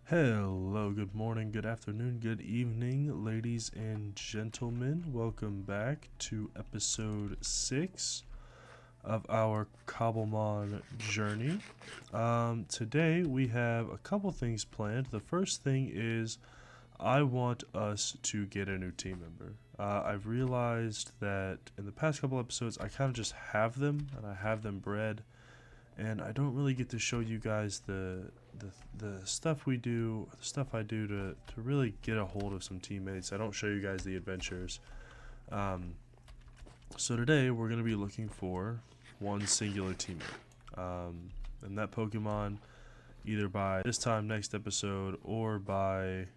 Hello, good morning, good afternoon, good evening, ladies and gentlemen. Welcome back to episode 6 of our Cobblemon journey. Today we have a couple things planned. The first thing is I want us to get a new team member. I've realized that in the past couple episodes I kind of just have them and I have them bred, and I don't really get to show you guys the stuff we do, the stuff I do to really get a hold of some teammates. I don't show you guys the adventures. So today we're going to be looking for one singular teammate. And that Pokemon, either by this time next episode or by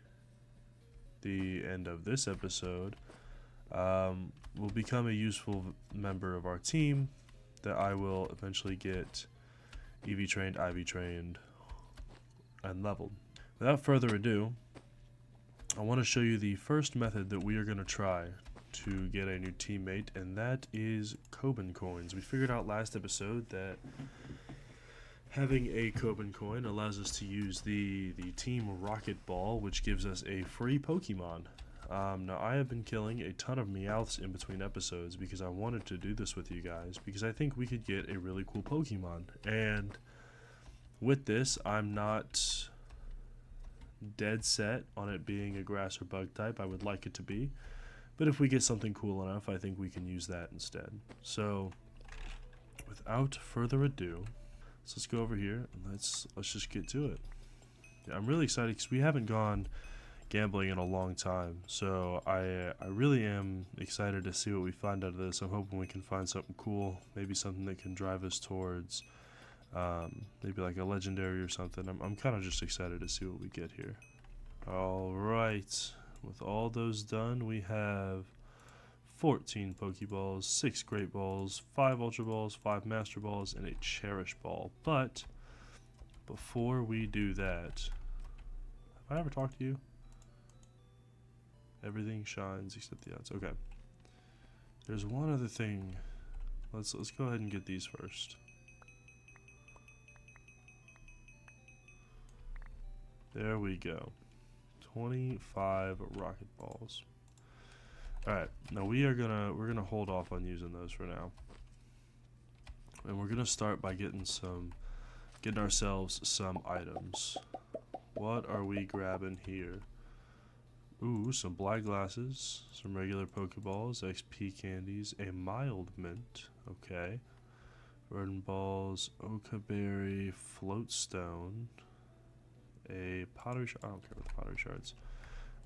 the end of this episode, will become a useful member of our team that I will eventually get EV trained, IV trained, and leveled. Without further ado, I want to show you the first method that we are going to try to get a new teammate, and that is Coben coins. We figured out last episode that having a Coben coin allows us to use the Team Rocket Ball, which gives us a free Pokemon. Now, I have been killing a ton of Meowths in between episodes because I wanted to do this with you guys, because I think we could get a really cool Pokemon. And with this, I'm not dead set on it being a grass or bug type. I would like it to be. But if we get something cool enough, I think we can use that instead. So, without further ado, let's go over here and let's just get to it. Yeah, I'm really excited because we haven't gone gambling in a long time, so I really am excited to see what we find out of this. I'm hoping we can find something cool, maybe something that can drive us towards maybe like a legendary or something. I'm kind of just excited to see what we get here. Alright, with all those done, we have 14 Pokeballs, 6 Great Balls, 5 Ultra Balls, 5 Master Balls, and a Cherish Ball. But before we do that, have I ever talked to you? Everything shines except the odds. Okay. There's one other thing. Let's go ahead and get these first. There we go. 25 Rocket Balls. Alright, now we're gonna hold off on using those for now. And we're gonna start by getting ourselves some items. What are we grabbing here? Ooh, some black glasses, some regular Pokeballs, XP candies, a mild mint, okay. Verdant balls, Oka berry, floatstone, a pottery shard, I don't care about the pottery shards,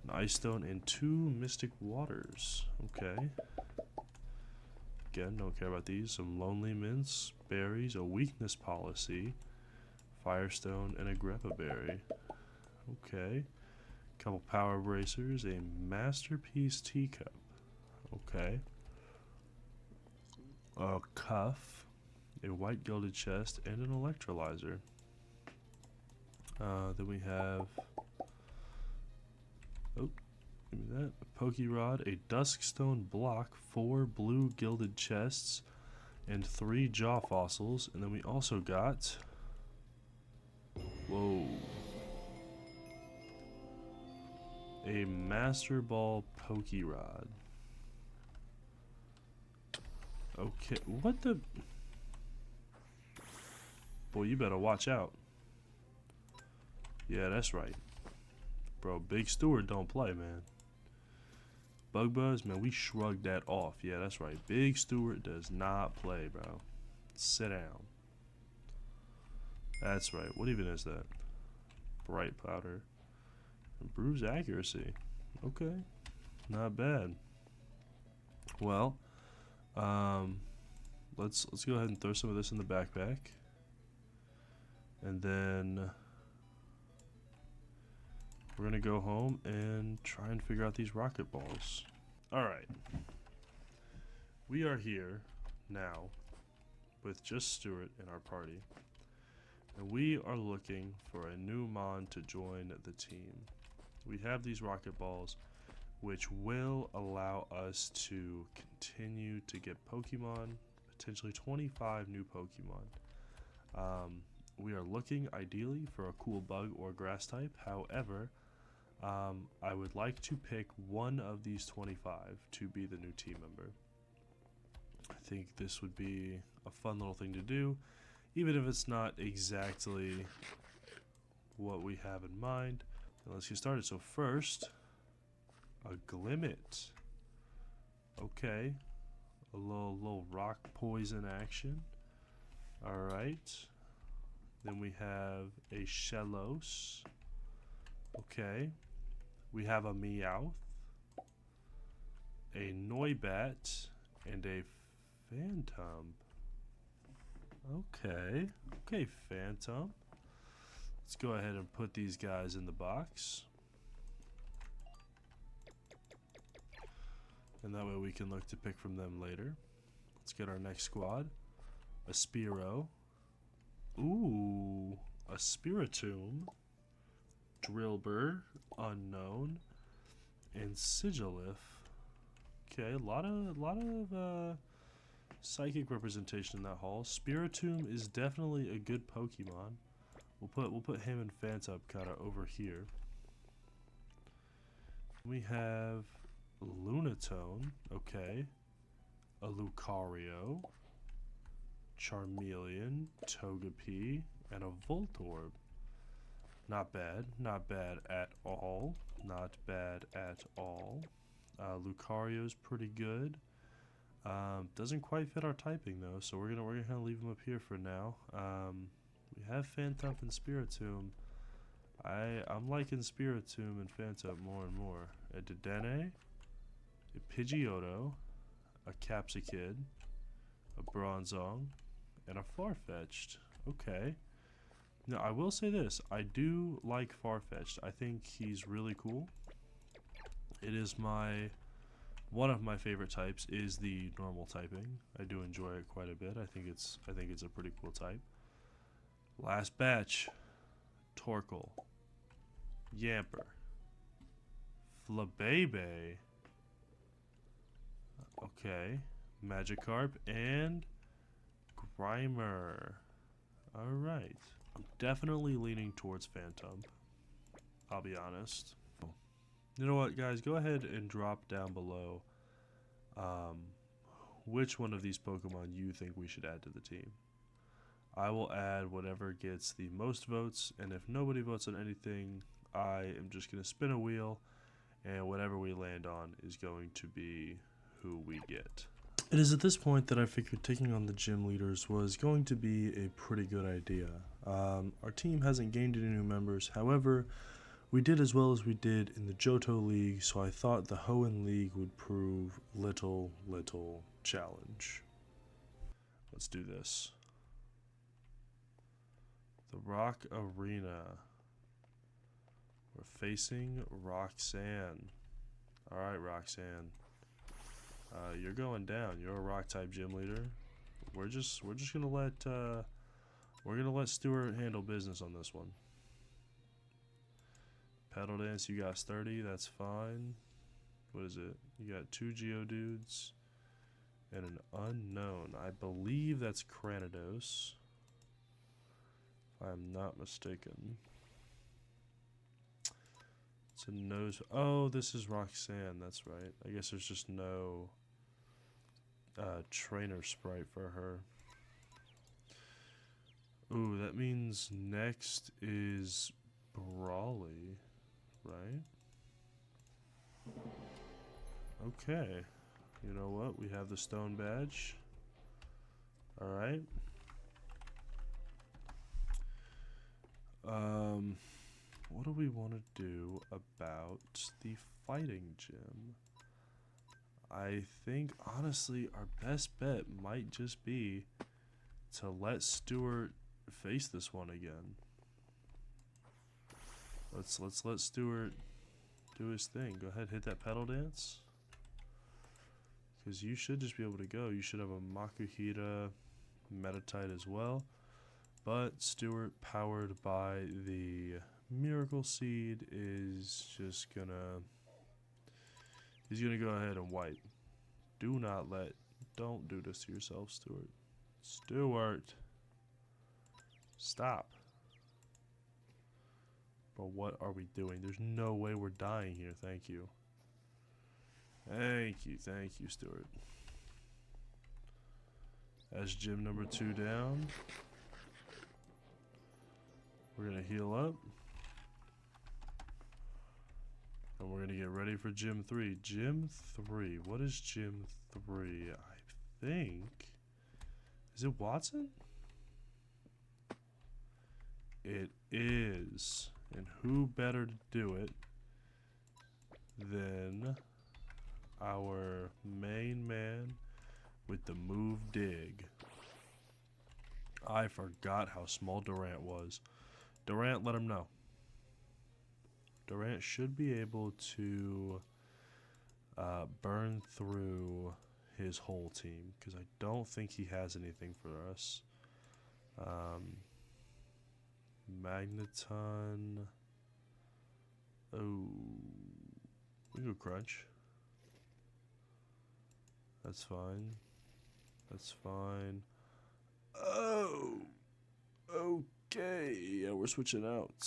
an ice stone, and 2 mystic waters, okay. Again, don't care about these. Some lonely mints, berries, a weakness policy, firestone, and a greppa berry, okay. Couple power bracers, a masterpiece teacup, okay, a cuff, a white gilded chest, and an electrolyzer. Then we have, oh, give me that, a Pokerod, a Duskstone block, 4 blue gilded chests, and 3 jaw fossils. And then we also got, whoa, a Master Ball Pokerod. Okay, what the? Boy, you better watch out. Yeah, that's right. Bro, Big Stewart don't play, man. Bug Buzz, man, we shrugged that off. Yeah, that's right. Big Stewart does not play, bro. Sit down. That's right. What even is that? Bright powder. Improves accuracy. Okay. Not bad. Well, let's go ahead and throw some of this in the backpack. And then we're gonna go home and try and figure out these rocket balls. Alright. We are here now with just Stewart in our party. And we are looking for a new Mon to join the team. We have these rocket balls, which will allow us to continue to get Pokemon, potentially 25 new Pokemon. we are looking ideally for a cool bug or grass type. However, I would like to pick one of these 25 to be the new team member. I think this would be a fun little thing to do, even if it's not exactly what we have in mind. Now let's get started. So first, a Glimmet. Okay, a little rock poison action. All right. Then we have a Shellos. Okay. We have a Meowth, a Noibat, and a Phantom. Okay. Okay, Phantom. Let's go ahead and put these guys in the box. And that way we can look to pick from them later. Let's get our next squad. A Spearow. Ooh, a Spiritomb. Drillbur, unknown, and Sigilif. Okay, a lot of psychic representation in that haul. Spiritomb is definitely a good Pokemon. We'll put him and Phantom kind of over here. We have Lunatone, okay, a Lucario, Charmeleon, Togepi, and a Voltorb. Not bad at all. Not bad at all. Lucario's pretty good. Doesn't quite fit our typing though, so we're gonna leave him up here for now. We have Phantom and Spiritomb. I'm liking Spiritomb and Phantom more and more. A Dedenne, a Pidgeotto, a Capsakid, a Bronzong, and a Farfetch'd. Okay. Now, I will say this. I do like Farfetch'd. I think he's really cool. It is one of my favorite types is the normal typing. I do enjoy it quite a bit. I think it's a pretty cool type. Last batch. Torkoal, Yamper, Flabébé. Okay, Magikarp and Grimer. All right. I'm definitely leaning towards Phantom. I'll be honest. You know what, guys? Go ahead and drop down below which one of these Pokemon you think we should add to the team. I will add whatever gets the most votes, and if nobody votes on anything, I am just going to spin a wheel, and whatever we land on is going to be who we get. It is at this point that I figured taking on the gym leaders was going to be a pretty good idea. Our team hasn't gained any new members, however, we did as well as we did in the Johto League, so I thought the Hoenn League would prove little challenge. Let's do this. The Rock Arena. We're facing Roxanne. Alright, Roxanne. You're going down. You're a rock type gym leader. We're just gonna let Stuart handle business on this one. Petal Dance, you got sturdy, that's fine. What is it? You got 2 Geodudes and an unknown. I believe that's Cranidos, if I'm not mistaken. It's a nose. Oh, this is Roxanne, that's right. I guess there's just no trainer sprite for her. Ooh, that means next is Brawly, right? Okay. You know what? We have the stone badge. Alright. What do we want to do about the fighting gym? I think, honestly, our best bet might just be to let Stuart face this one again. Let's let Stuart do his thing. Go ahead, hit that Petal Dance. Because you should just be able to go. You should have a Makuhita, Meditite as well. But Stuart, powered by the Miracle Seed, is just gonna... He's gonna go ahead and wipe. Don't do this to yourself, Stuart. Stop. But what are we doing? There's no way we're dying here. Thank you. Thank you, Stuart. That's gym number 2 down. We're gonna heal up. And we're gonna get ready for gym 3. Gym 3. What is gym 3? I think... Is it Watson? It is. And who better to do it than our main man with the move dig. I forgot how small Durant was. Durant, let him know. Durant should be able to burn through his whole team, because I don't think he has anything for us. Magneton. Oh, we can go crunch. That's fine. That's fine. Oh, okay. Yeah, we're switching out.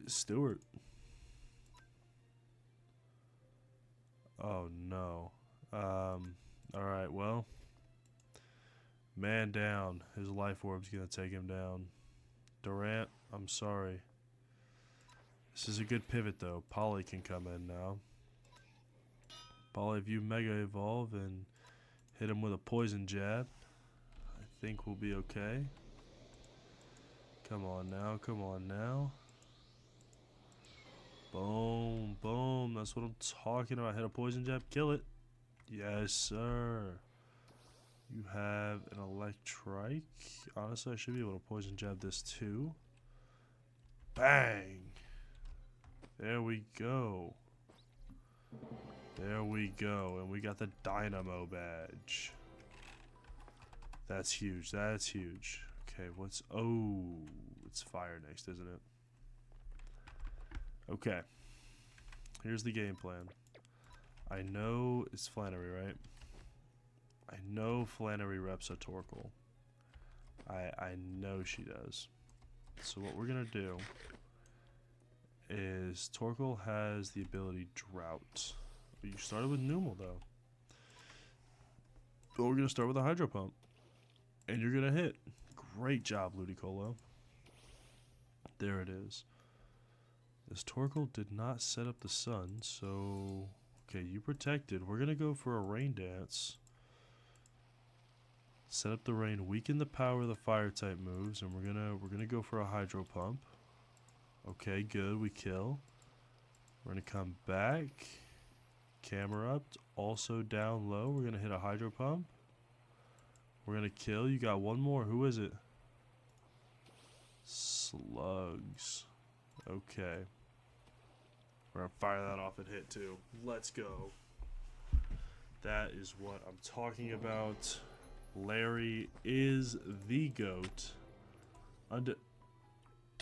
Stewart. Oh no. Alright, well. Man down. His life orb's gonna take him down. Durant, I'm sorry. This is a good pivot though. Polly can come in now. Polly, if you Mega Evolve and hit him with a poison jab, I think we'll be okay. Come on now, come on now. Boom, boom. That's what I'm talking about. Hit a poison jab, kill it. Yes, sir. You have an Electrike. Honestly, I should be able to poison jab this too. Bang! There we go. There we go. And we got the Dynamo badge. That's huge. That's huge. Okay, what's... Oh, it's fire next, isn't it? Okay. Here's the game plan. I know it's Flannery, right? I know Flannery reps a Torkoal. I know she does. So what we're going to do is Torkoal has the ability Drought. You started with Numel, though. But we're going to start with a Hydro Pump. And you're going to hit. Great job, Ludicolo. There it is. This Torkoal did not set up the sun, so... Okay, you protected. We're going to go for a Rain Dance. Set up the rain, weaken the power of the fire type moves, and we're gonna go for a Hydro Pump. Okay, good, we kill. We're gonna come back. Camera up, also down low. We're gonna hit a Hydro Pump. We're gonna kill. You got one more. Who is it? Slugs. Okay. We're gonna fire that off and hit too. Let's go. That is what I'm talking about. Larry is the GOAT.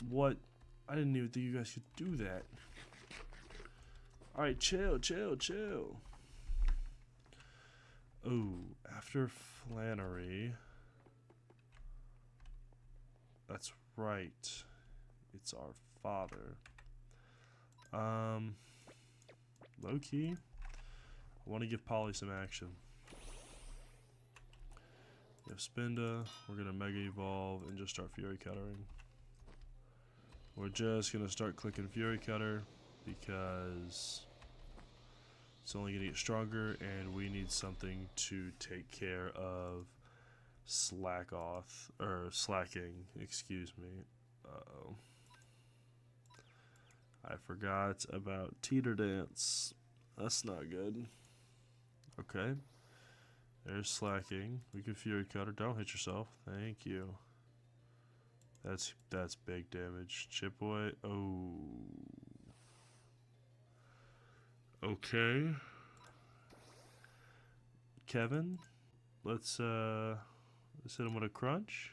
What? I didn't even think you guys could do that. Alright, chill. Oh, after Flannery. That's right. It's our father. Low key. I want to give Polly some action. We have Spinda, we're going to Mega Evolve and just start Fury Cuttering. We're just going to start clicking Fury Cutter because it's only going to get stronger and we need something to take care of slacking, excuse me. Uh-oh. I forgot about Teeter Dance. That's not good. Okay. There's slacking. We can Fury Cutter. Don't hit yourself. Thank you. That's big damage. Chip away. Oh. Okay. Kevin. Let's hit him with a crunch.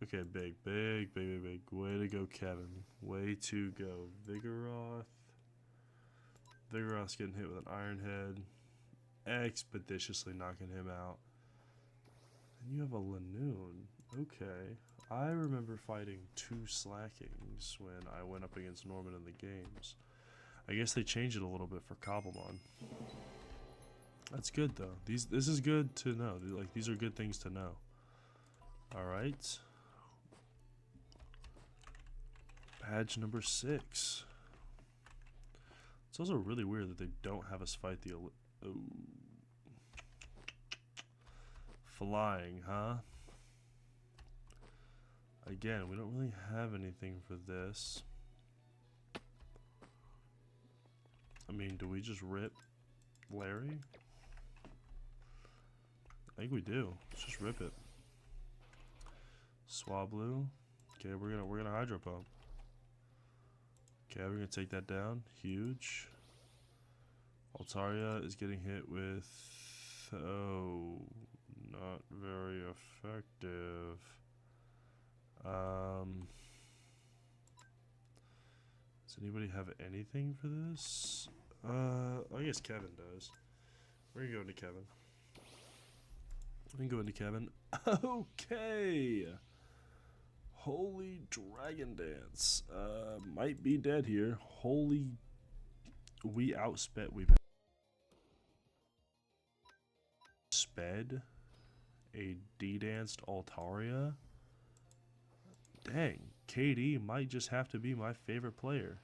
Okay, big. Way to go, Kevin. Way to go. Vigoroth. Vigoroth's getting hit with an Iron Head. Expeditiously knocking him out. And you have a Lanoon. Okay. I remember fighting 2 Slackings when I went up against Norman in the games. I guess they changed it a little bit for Cobblemon. That's good though. This is good to know. Like, these are good things to know. Alright. Badge number 6. It's also really weird that they don't have us fight the... Oh. Flying, huh? Again, we don't really have anything for this. I mean, do we just rip Larry? I think we do. Let's just rip it. Swablu. Okay, we're gonna Hydro Pump. Okay, we're gonna take that down. Huge. Altaria is getting hit with... Oh, not very effective. Does anybody have anything for this? I guess Kevin does. We're gonna go into Kevin. We can go into Kevin. Okay. Holy Dragon Dance. Might be dead here. Holy. We outsped. We sped a D-danced Altaria. Dang. KD might just have to be my favorite player.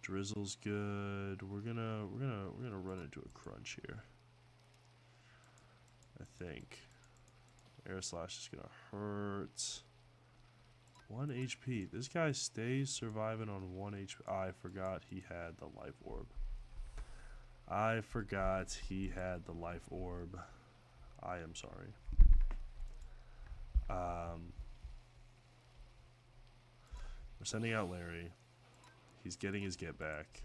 Drizzle's good. We're gonna run into a crunch here. I think. Air Slash is gonna hurt. 1 HP. This guy stays surviving on 1 HP. I forgot he had the life orb. I forgot he had the life orb. I am sorry. We're sending out Larry. He's getting his get back.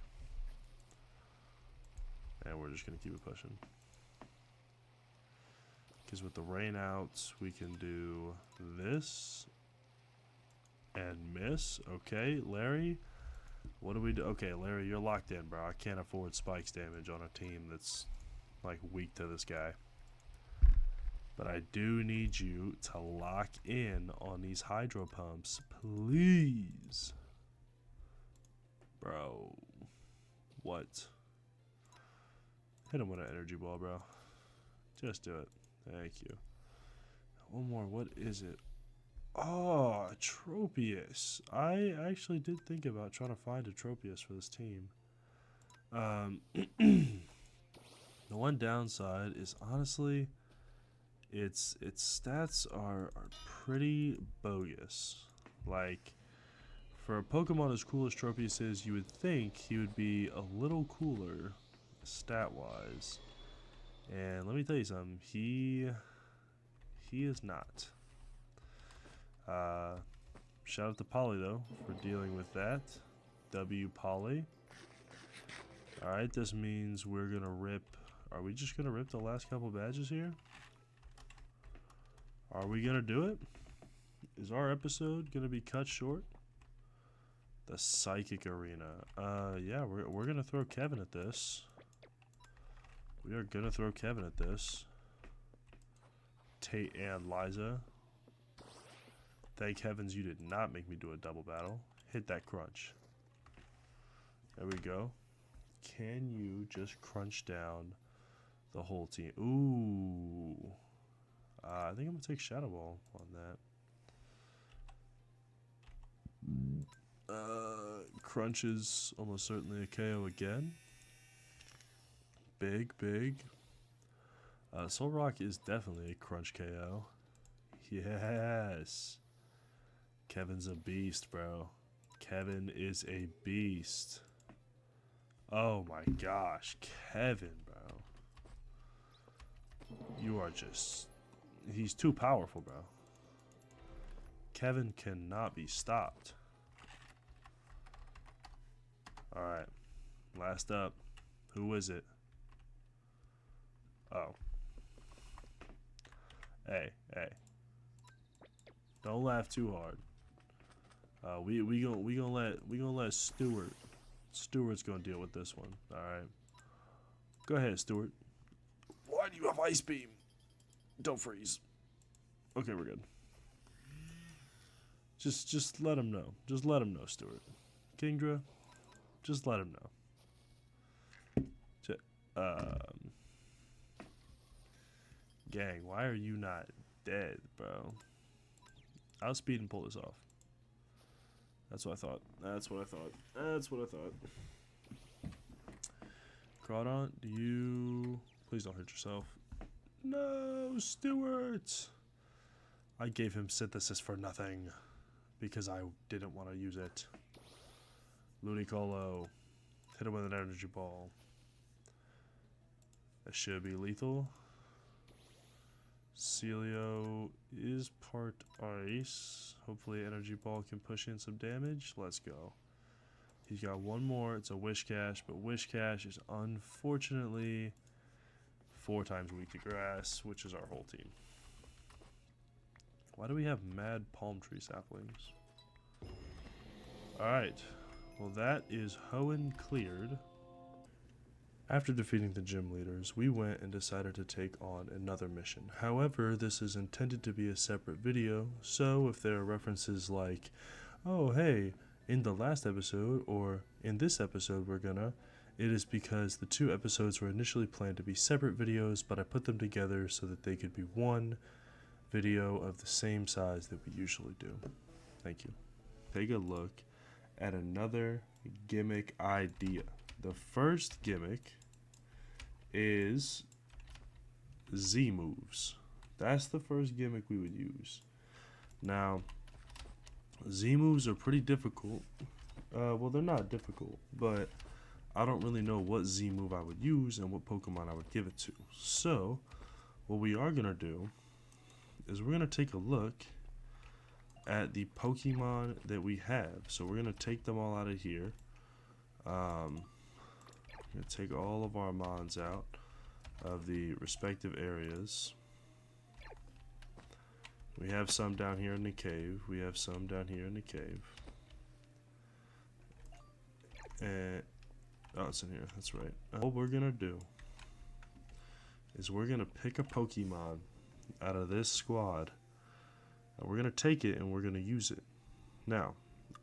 And we're just gonna keep it pushing. Because with the rain outs, we can do this and miss. Okay, Larry, what do we do? Okay, Larry, you're locked in, bro. I can't afford spikes damage on a team that's like weak to this guy. But I do need you to lock in on these Hydro Pumps, please. Bro, what? Hit him with an energy ball, bro. Just do it. Thank you. One more. What is it? Oh, Tropius. I actually did think about trying to find a Tropius for this team. The one downside is honestly, its stats are pretty bogus. Like, for a Pokemon as cool as Tropius is, you would think he would be a little cooler stat-wise. And let me tell you something, he is not. Shout out to Polly though for dealing with that. W Polly. Alright, this means we're gonna rip. Are we just gonna rip the last couple badges here? Are we gonna do it? Is our episode gonna be cut short? The Psychic Arena. Yeah, we're gonna throw Kevin at this. We are gonna throw Kevin at this. Tate and Liza. Thank heavens you did not make me do a double battle. Hit that crunch. There we go. Can you just crunch down the whole team? Ooh. I think I'm gonna take Shadow Ball on that. Crunch is almost certainly a KO again. Big. Solrock is definitely a crunch KO. Yes. Kevin's a beast, bro. Kevin is a beast. Oh my gosh. Kevin, bro. You are just... He's too powerful, bro. Kevin cannot be stopped. Alright. Last up. Who is it? Oh. Hey. Don't laugh too hard. We gonna let Stuart. Stuart's gonna deal with this one. All right. Go ahead, Stuart. Why do you have Ice Beam? Don't freeze. Okay, we're good. Just let him know. Just let him know, Stuart. Kingdra, just let him know. Gang, why are you not dead, bro? I'll speed and pull this off. That's what I thought. That's what I thought. That's what I thought. Crawdon, do you... Please don't hurt yourself. No, Stuart! I gave him synthesis for nothing. Because I didn't want to use it. Ludicolo. Hit him with an energy ball. That should be lethal. Celio is part ice. Hopefully energy ball can push in some damage. Let's go. He's got one more. It's a Whiscash, but Whiscash is unfortunately 4 times weak to grass, which is our whole team. Why do we have mad palm tree saplings? Alright. Well, that is Hoenn cleared. After defeating the gym leaders, we went and decided to take on another mission. However, this is intended to be a separate video, so if there are references like, oh hey, in the last episode, or in this episode we're gonna, it is because the 2 episodes were initially planned to be separate videos, but I put them together so that they could be one video of the same size that we usually do. Thank you. Take a look at another gimmick idea. The first gimmick is Z moves. That's the first gimmick we would use. Now, Z moves are pretty difficult. Well, they're not difficult, but I don't really know what Z move I would use and what Pokemon I would give it to. So, what we are going to do is we're going to take a look at the Pokemon that we have. So we're going to take them all out of here. We're going to take all of our Mons out of the respective areas. We have some down here in the cave. We have some down here in the cave. And, oh, it's in here. That's right. What we're going to do is we're going to pick a Pokemon out of this squad. And we're going to take it and we're going to use it. Now,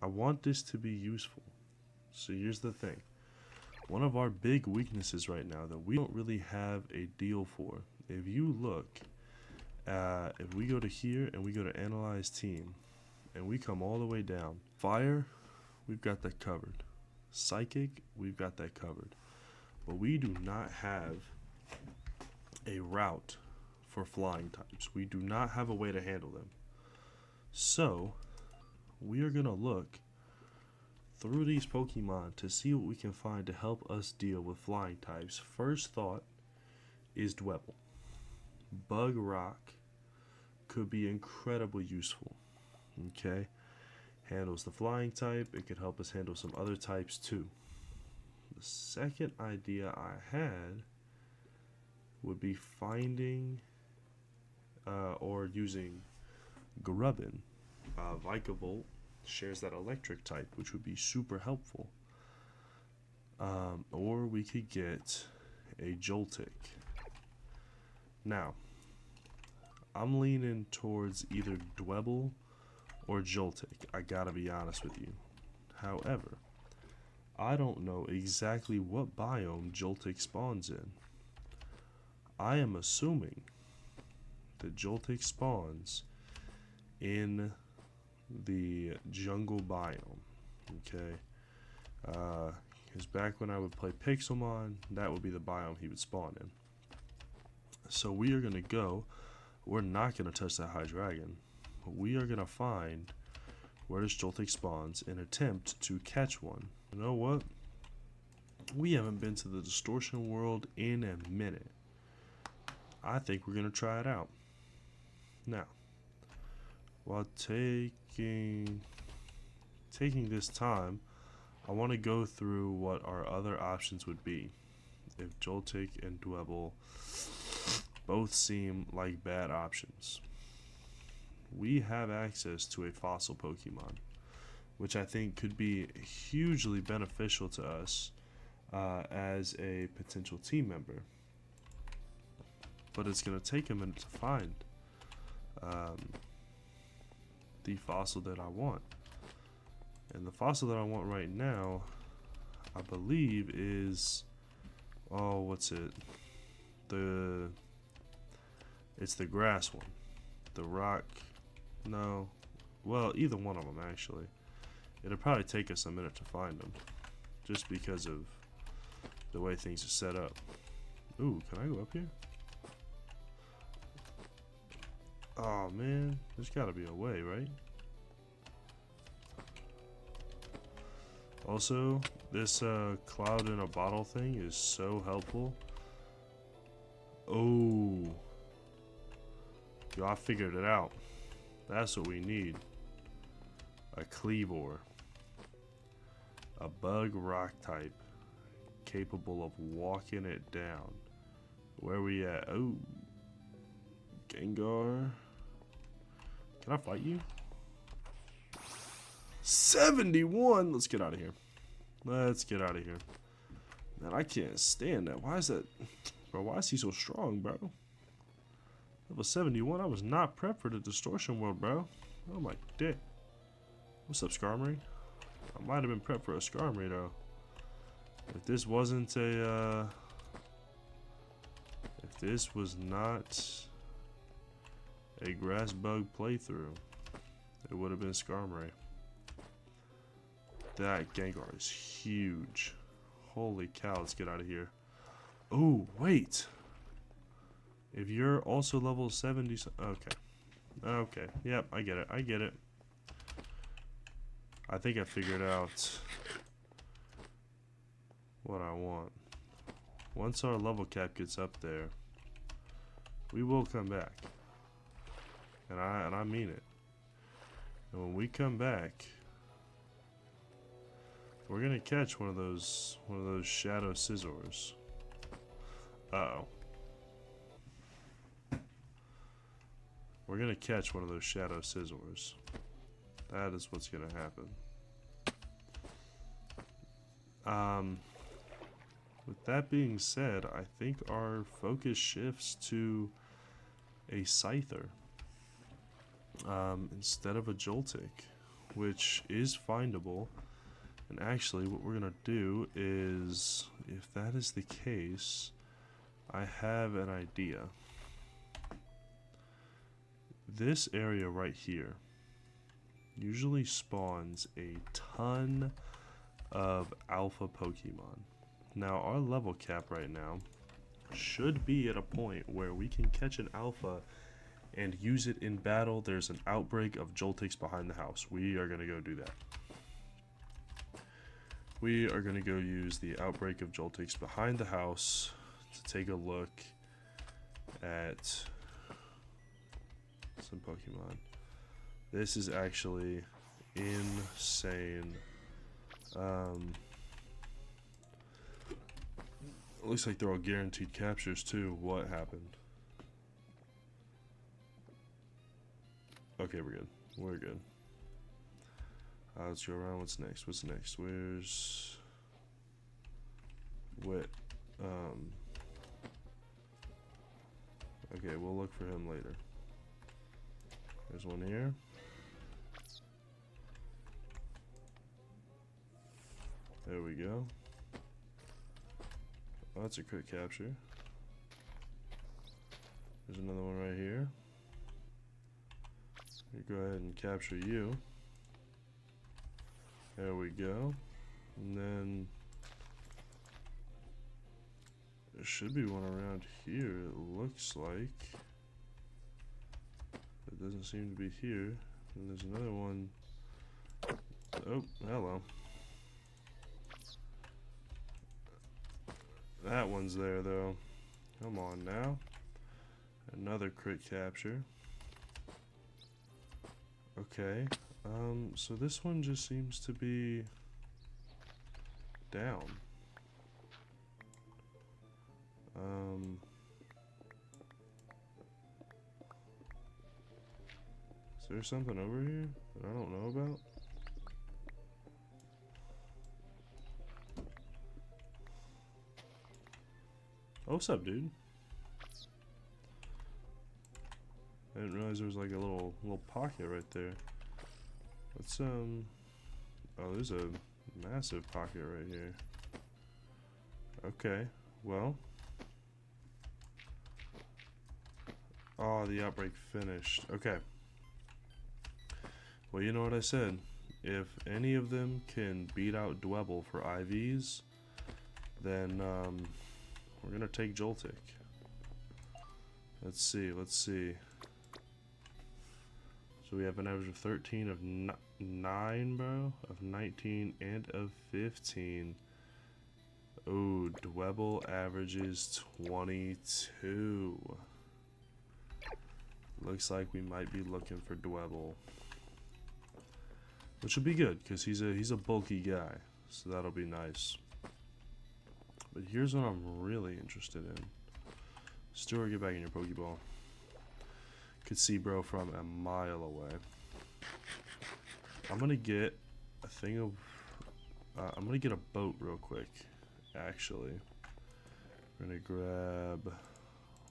I want this to be useful. So here's the thing. One of our big weaknesses right now that we don't really have a deal for. If you look, if we go to here and we go to Analyze Team, and we come all the way down. Fire, we've got that covered. Psychic, we've got that covered. But we do not have a route for flying types. We do not have a way to handle them. So, we are going to look through these Pokemon to see what we can find to help us deal with flying types. First thought is Dwebble. Bug Rock could be incredibly useful. Okay? Handles the flying type. It could help us handle some other types too. The second idea I had would be finding or using Grubbin. Vikavolt shares that electric type, which would be super helpful. Or we could get a Joltik. Now, I'm leaning towards either Dwebble or Joltik. I gotta be honest with you. However, I don't know exactly what biome Joltik spawns in. I am assuming that Joltik spawns in the jungle biome. Okay, because back when I would play Pixelmon, that would be the biome he would spawn in. So we are gonna go. We're not gonna touch that Hydreigon. We are gonna find where this Joltik spawns and attempt to catch one. You know what? We haven't been to the Distortion World in a minute. I think we're gonna try it out. Now, while taking this time, I want to go through what our other options would be if Joltik and Dwebble both seem like bad options. We have access to a fossil Pokemon, which I think could be hugely beneficial to us as a potential team member. But it's going to take a minute to find. um, the fossil that I want. And the fossil that I want right now, I believe is, oh, what's it? It's the grass one. The rock, no. Well, either one of them actually. It'll probably take us a minute to find them, just because of the way things are set up. Ooh, can I go up here? Oh man, there's gotta be a way, right? Also, this cloud in a bottle thing is so helpful. Oh, yo, I figured it out. That's what we need. A Cleavor. A bug rock type. Capable of walking it down. Where we at? Oh. Gengar. Can I fight you? 71! Let's get out of here. Let's get out of here. Man, I can't stand that. Why is that? Bro, why is he so strong, bro? Level 71? I was not prepped for the distortion world, bro. Oh my dick. What's up, Skarmory? I might have been prepped for a Skarmory, though. If this wasn't a, if this was not a grass bug playthrough, it would have been Skarmory. That Gengar is huge. Holy cow, let's get out of here. Oh, wait. If you're also level 70, okay. Okay, yep, I get it, I get it. I think I figured out what I want. Once our level cap gets up there, we will come back. And I mean it. And when we come back, we're gonna catch one of those shadow scissors. Uh-oh. We're gonna catch one of those shadow scissors. That is what's gonna happen. With that being said, I think our focus shifts to a Scyther instead of a Joltik, which is findable. And actually, what we're gonna do is, if that is the case, I have an idea. This area right here usually spawns a ton of alpha Pokemon. Now, our level cap right now should be at a point where we can catch an alpha and use it in battle. There's an outbreak of Joltiks behind the house. We are gonna go do that. We are going to go use the outbreak of Joltiks behind the house to take a look at some Pokemon. This is actually insane. It looks like they're all guaranteed captures too. What happened? Okay, we're good. We're good. Let's go around. What's next? What's next? Where's Wit? Okay, we'll look for him later. There's one here. There we go. Oh, that's a crit capture. There's another one right here. We go ahead and capture you. There we go. And then there should be one around here, it looks like. It doesn't seem to be here. And there's another one. Oh, hello. That one's there though. Come on now. Another crit capture. Okay. So this one just seems to be down. Is there something over here that I don't know about? Oh, what's up, dude? I didn't realize realize there was like a little pocket right there. Let's oh, there's a massive pocket right here. Okay, well. Oh, the outbreak finished. Okay. Well, you know what I said. If any of them can beat out Dwebble for IVs, then we're gonna take Joltik. Let's see. So we have an average of 13, of 9, bro, of 19, and of 15. Oh, Dwebble averages 22. Looks like we might be looking for Dwebble, which would be good because he's a bulky guy, so that'll be nice. But here's what I'm really interested in. Stuart, get back in your Pokeball. Could see bro from a mile away. I'm gonna get a thing of. I'm gonna get a boat real quick. Actually, we're gonna grab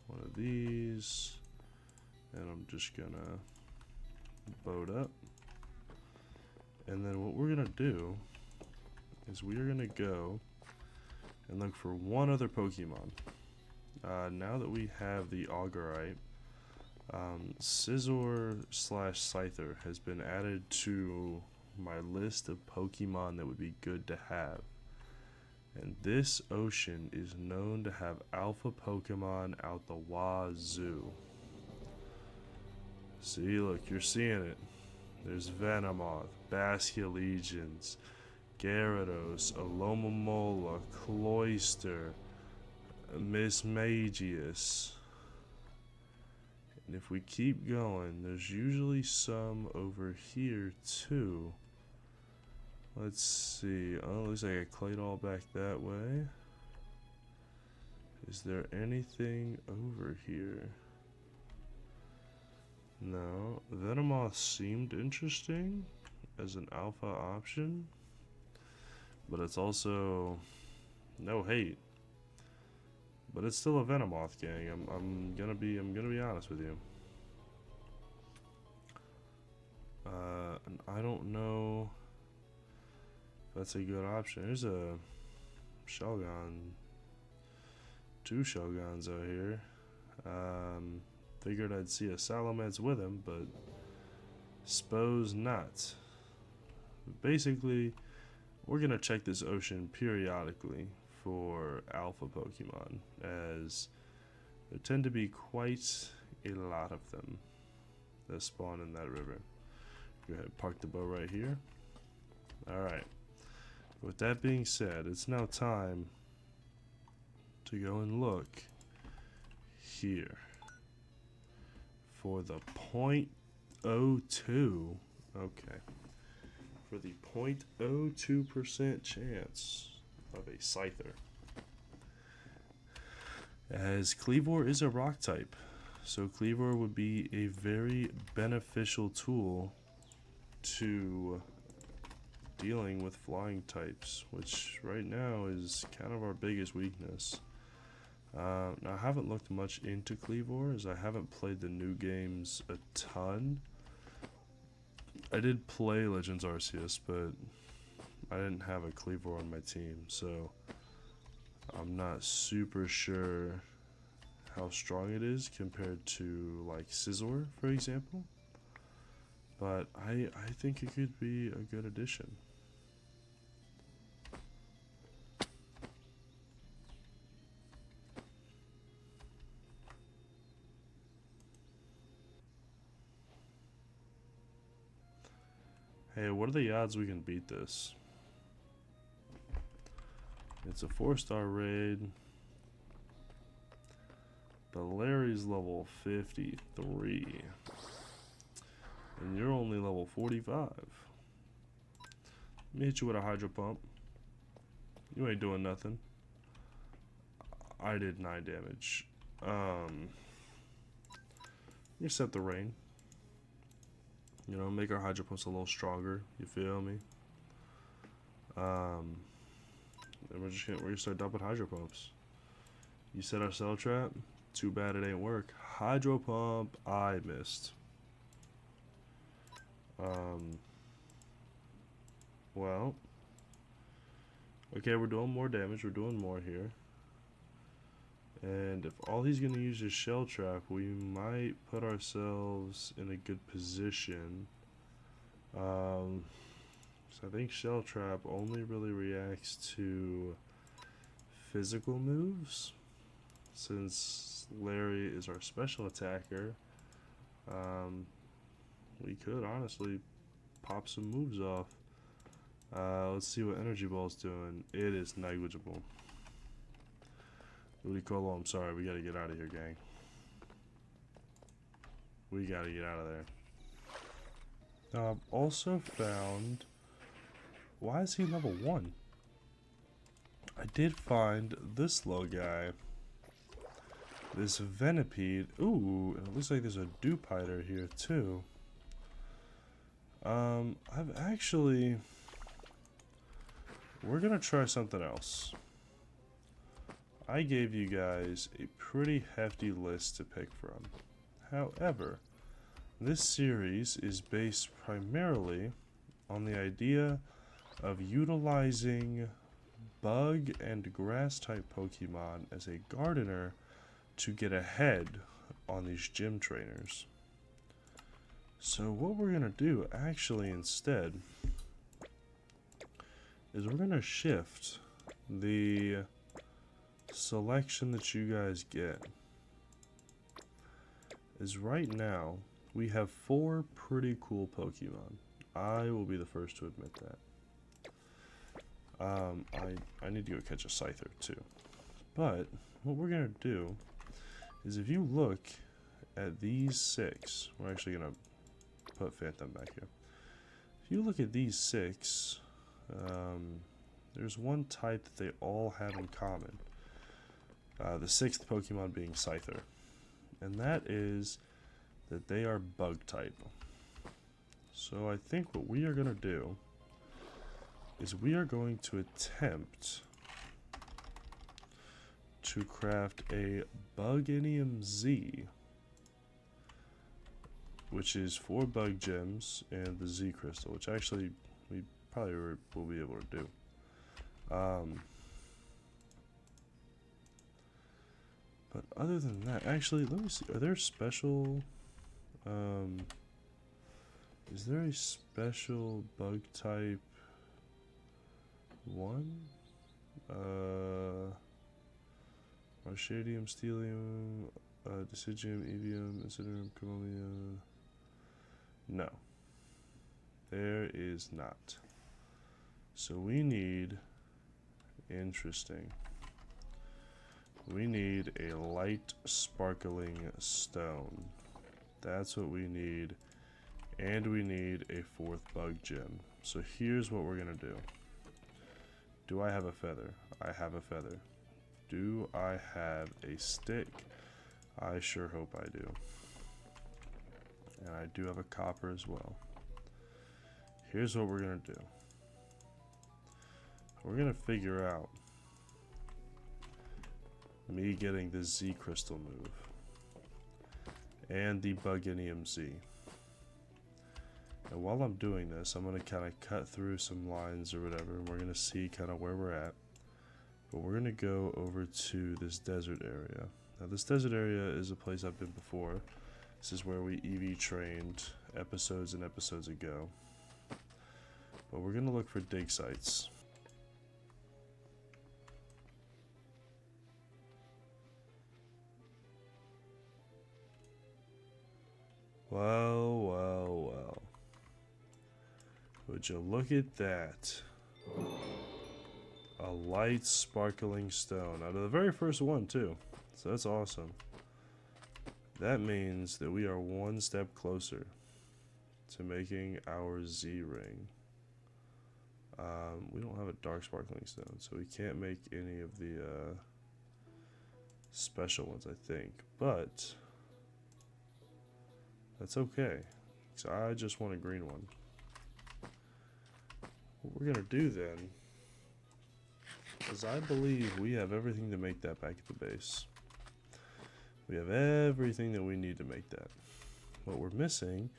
one of these, and I'm just gonna boat up. And then what we're gonna do is we are gonna go and look for one other Pokemon. Now that we have the Augerite, Scizor/Scyther has been added to my list of Pokemon that would be good to have. And this ocean is known to have alpha Pokemon out the wazoo. See, look, you're seeing it. There's Venomoth, Basculegions, Gyarados, Alomomola, Cloyster, Mismagius. And if we keep going, there's usually some over here too. Let's see. Oh, looks like a Claydol back that way. Is there anything over here? No. Venomoth seemed interesting as an alpha option, but it's also no hate. But it's still a Venomoth, gang. I'm gonna be honest with you. And I don't know if that's a good option. There's a Shelgon, 2 Shelgons out here. Figured I'd see a Salamence with him, but suppose not. Basically, we're gonna check this ocean periodically for alpha Pokemon, as there tend to be quite a lot of them that spawn in that river. Go ahead and park the boat right here. Alright. With that being said, it's now time to go and look here for the .02. Okay. For the 0.02% chance of a Scyther. As Kleavor is a rock type, so Kleavor would be a very beneficial tool to dealing with flying types, which right now is kind of our biggest weakness. Now I haven't looked much into Kleavor, as I haven't played the new games a ton. I did play Legends Arceus, but I didn't have a Kleavor on my team, so I'm not super sure how strong it is compared to like Scizor, for example. But I think it could be a good addition. Hey, what are the odds we can beat this? It's a 4-star raid. But Larry's level 53. And you're only level 45. Let me hit you with a Hydro Pump. You ain't doing nothing. I did 9 damage. Accept the rain. You know, make our Hydro Pumps a little stronger. You feel me? And we're gonna start dumping Hydro Pumps. You set our Cell Trap. Too bad it ain't work. Hydro Pump. I missed. Um, well, okay, we're doing more damage. We're doing more here. And if all he's going to use is Shell Trap, we might put ourselves in a good position. So I think Shell Trap only really reacts to physical moves. Since Larry is our special attacker, we could honestly pop some moves off. Let's see what Energy Ball's doing. It is negligible. Ludicolo, I'm sorry, we gotta get out of here, gang. We gotta get out of there. Now, I've also found... Why is he level 1? I did find this little guy. This Venipede. Ooh, and it looks like there's a Dewpider here, too. I've actually... We're gonna try something else. I gave you guys a pretty hefty list to pick from. However, this series is based primarily on the idea of utilizing bug and grass type Pokemon as a gardener to get ahead on these gym trainers. So what we're gonna do actually instead is we're gonna shift the selection that you guys get. Is right now we have 4 pretty cool Pokemon. I will be the first to admit that. I need to go catch a Scyther too. But what we're gonna do is, if you look at these 6, we're actually gonna put Phantom back here. If you look at these 6, there's one type that they all have in common. The 6th Pokemon being Scyther. And that is that they are bug type. So I think what we are going to do is we are going to attempt to craft a Buginium Z, which is 4 bug gems and the Z crystal, which actually we probably will be able to do. But other than that, actually, let me see. Are there special... is there a special bug type 1? Marshadium, Steelium, Deciduum, Evium, Incinerum, Camellia... No. There is not. So we need... Interesting. We need a light sparkling stone. That's what we need. And we need a 4th bug gem. So here's what we're going to do. Do I have a feather? I have a feather. Do I have a stick? I sure hope I do. And I do have a copper as well. Here's what we're going to do. We're going to figure out me getting the Z crystal move and the Buginium Z. And while I'm doing this, I'm going to kind of cut through some lines or whatever, and we're going to see kind of where we're at. But we're going to go over to this desert area. Now this desert area is a place I've been before. This is where we EV trained episodes and episodes ago. But we're going to look for dig sites. Well, well, well. Would you look at that? A light sparkling stone. Out of the very first one, too. So that's awesome. That means that we are one step closer to making our Z ring. We don't have a dark sparkling stone, so we can't make any of the special ones, I think. But that's okay, because I just want a green one. What we're going to do then is, I believe we have everything to make that back at the base. We have everything that we need to make that. What we're missing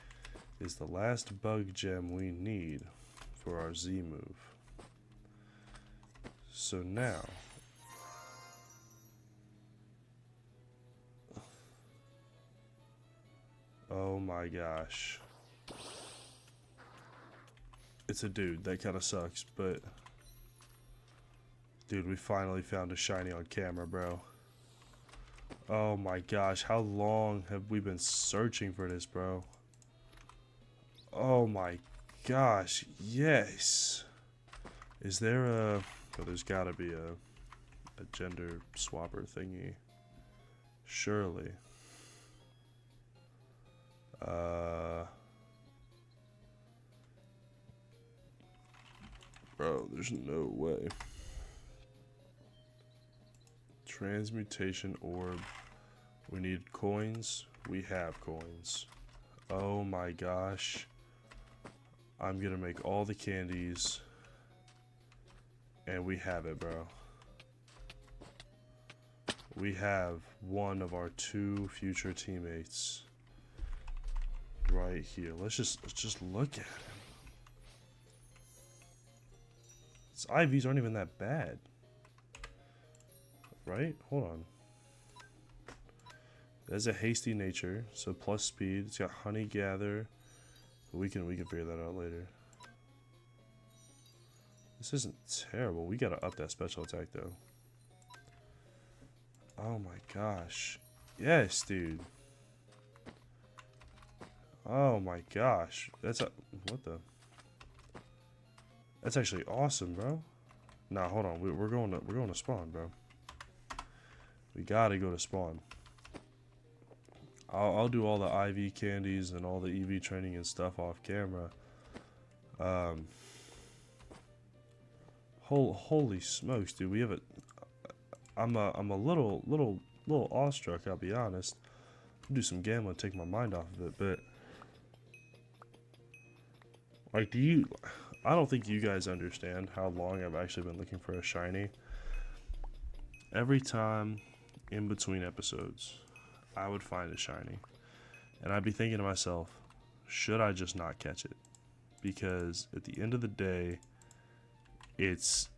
is the last bug gem we need for our Z move. So now, oh my gosh. It's a dude. That kind of sucks, but dude, we finally found a shiny on camera, bro. Oh my gosh, how long have we been searching for this, bro? Oh my gosh, yes. Is there a... Oh, there's gotta be a gender swapper thingy. Surely. Bro, there's no way. Transmutation orb. We need coins. We have coins. Oh my gosh. I'm gonna make all the candies. And we have it, bro. We have one of our 2 future teammates right here. Let's just look at him. His IVs aren't even that bad. Right? Hold on. It has a hasty nature, so plus speed. It's got honey gather. We can figure that out later. This isn't terrible. We gotta up that special attack though. Oh my gosh. Yes, dude. Oh my gosh. That's a... What the... That's actually awesome, bro. Nah, hold on. We're going to spawn, bro. We gotta go to spawn. I'll do all the IV candies and all the EV training and stuff off camera. Holy smokes, dude. We have a... I'm a little awestruck, I'll be honest. I'll do some gambling, take my mind off of it, but like, I don't think you guys understand how long I've actually been looking for a shiny. Every time in between episodes, I would find a shiny, and I'd be thinking to myself, should I just not catch it? Because at the end of the day, it's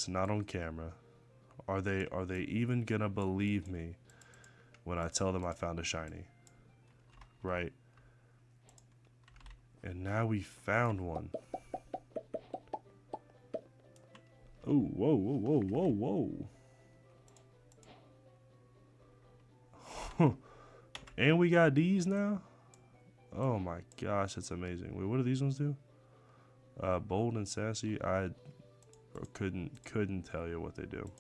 not on camera. Are they even gonna believe me when I tell them I found a shiny? Right? And now we found one. Oh, whoa. And we got these now? Oh my gosh, that's amazing. Wait, what do these ones do? Bold and sassy. I couldn't tell you what they do.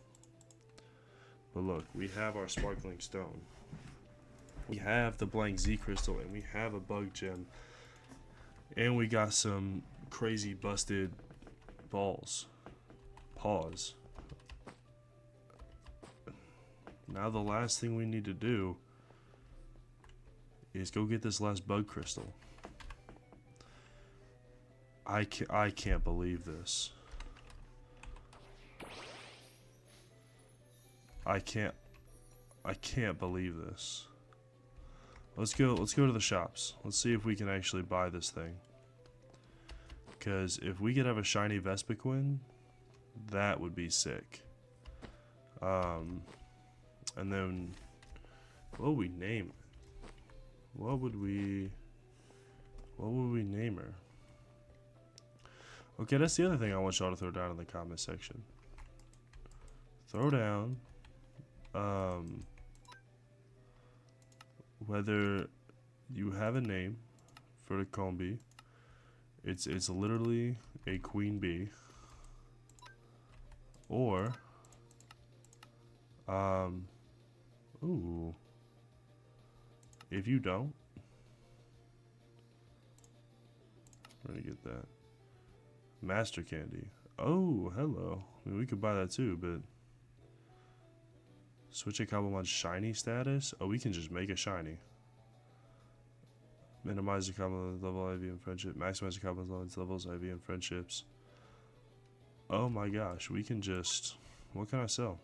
But look, we have our sparkling stone. We have the blank Z crystal, and we have a bug gem. And we got some crazy busted paws. Now the last thing we need to do is go get this last bug crystal. I can't believe this. I can't believe this. Let's go to the shops. Let's see if we can actually buy this thing. Because if we could have a shiny Vespiquen, that would be sick. And then what would we name it? What would we name her? Okay, that's the other thing I want y'all to throw down in the comment section. Throw down whether you have a name for the combi. It's literally a queen bee, or ooh, if you don't, where to get that? Master candy. Oh, hello. I mean, we could buy that too, but switch a Cobblemon shiny status? Oh, we can just make a shiny. Minimize the Cobblemon level IV and friendship. Maximize the Cobblemon levels IV and friendships. Oh my gosh, we can just... What can I sell?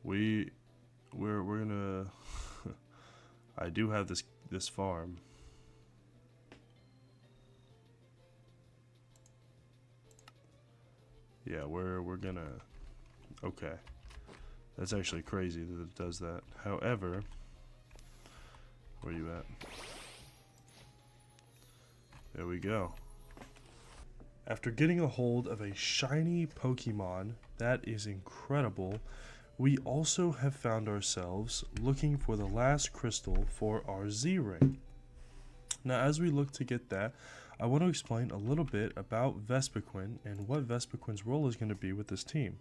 We're gonna... I do have this farm. Yeah, we're gonna... Okay. That's actually crazy that it does that. However... Where you at? There we go. After getting a hold of a shiny Pokemon that is incredible, we also have found ourselves looking for the last crystal for our Z-Ring. Now, as we look to get that, I want to explain a little bit about Vespiquen and what Vespiquen's role is going to be with this team.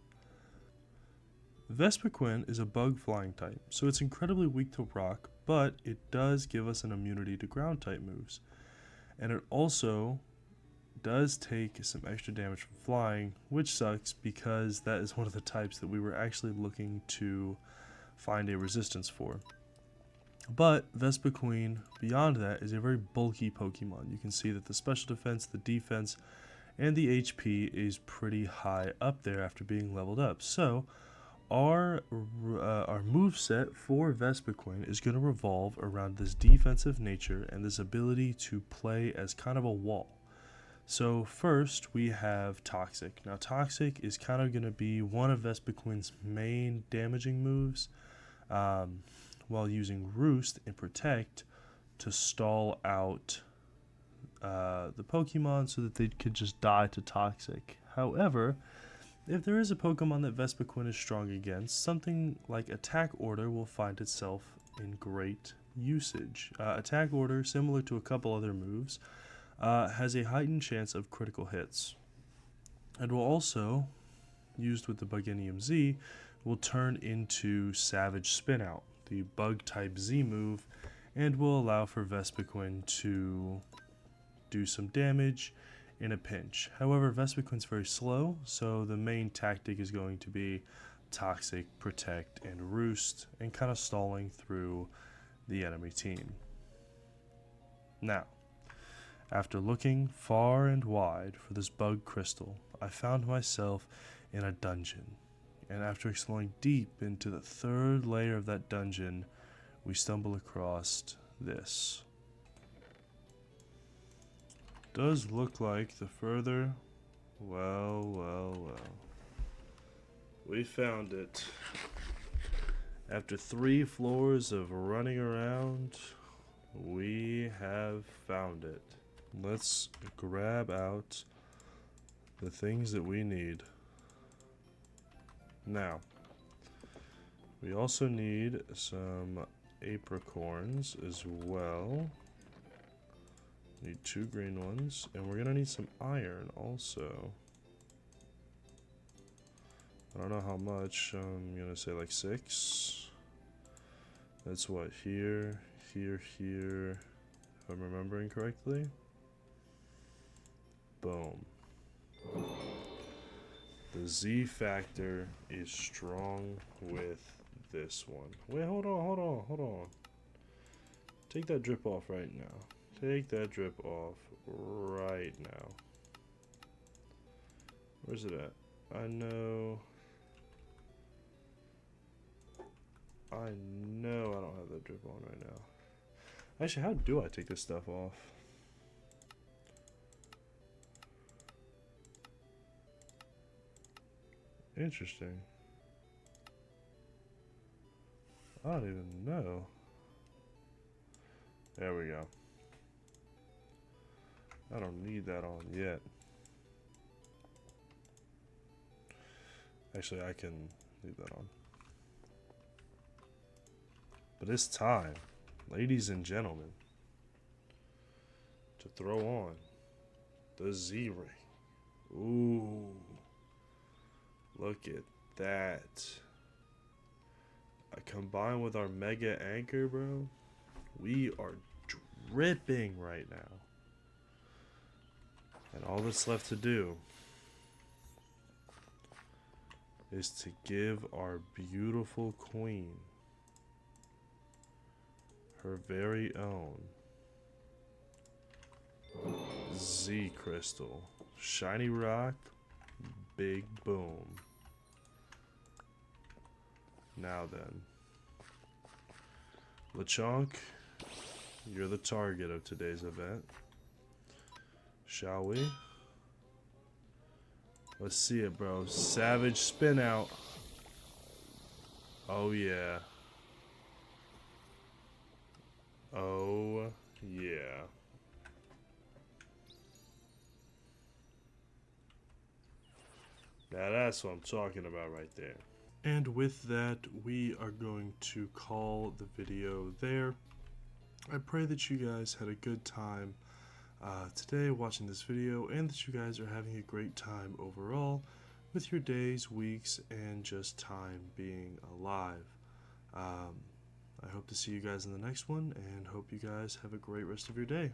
Vespiquen is a bug flying type, so it's incredibly weak to rock, but it does give us an immunity to ground type moves. And it also does take some extra damage from flying, which sucks because that is one of the types that we were actually looking to find a resistance for. But Vespiquen, beyond that, is a very bulky Pokemon. You can see that the special defense, the defense, and the HP is pretty high up there after being leveled up. So our moveset for Vespiquen is going to revolve around this defensive nature and this ability to play as kind of a wall. So first we have Toxic. Now Toxic is kind of going to be one of Vespiquen's main damaging moves, while using Roost and Protect to stall out the Pokemon so that they could just die to Toxic. However, if there is a Pokemon that Vespiquen is strong against, something like Attack Order will find itself in great usage. Attack Order, similar to a couple other moves, has a heightened chance of critical hits. And will also, used with the Buginium Z, will turn into Savage Spinout, the bug type Z move, and will allow for Vespiquen to do some damage in a pinch. However, Vespiquen's very slow, so the main tactic is going to be Toxic, Protect, and Roost, and kind of stalling through the enemy team. Now, after looking far and wide for this bug crystal, I found myself in a dungeon. And after exploring deep into the third layer of that dungeon, we stumble across this. Does look like the further... Well. We found it. After 3 floors of running around, we have found it. Let's grab out the things that we need. Now, we also need some apricorns as well. Need 2 green ones, and we're gonna need some iron also. I don't know how much. I'm gonna say like 6. That's what, here, if I'm remembering correctly. Boom. The Z factor is strong with this one. Wait, hold on. Take that drip off right now. Take that drip off right now. Where's it at? I know I don't have that drip on right now. Actually, how do I take this stuff off? Interesting. I don't even know. There we go. I don't need that on yet. Actually, I can leave that on. But it's time, ladies and gentlemen, to throw on the Z-Ring. Ooh. Look at that. Combined with our Mega Anchor, bro, we are dripping right now. And all that's left to do is to give our beautiful queen her very own Z Crystal. Shiny rock, big boom. Now then, Lechonk, you're the target of today's event. Shall we? Let's see it, bro. Savage spin out. Oh, yeah. Oh, yeah. Now that's what I'm talking about right there. And with that, we are going to call the video there. I pray that you guys had a good time today watching this video, and that you guys are having a great time overall with your days, weeks, and just time being alive. I hope to see you guys in the next one, and hope you guys have a great rest of your day.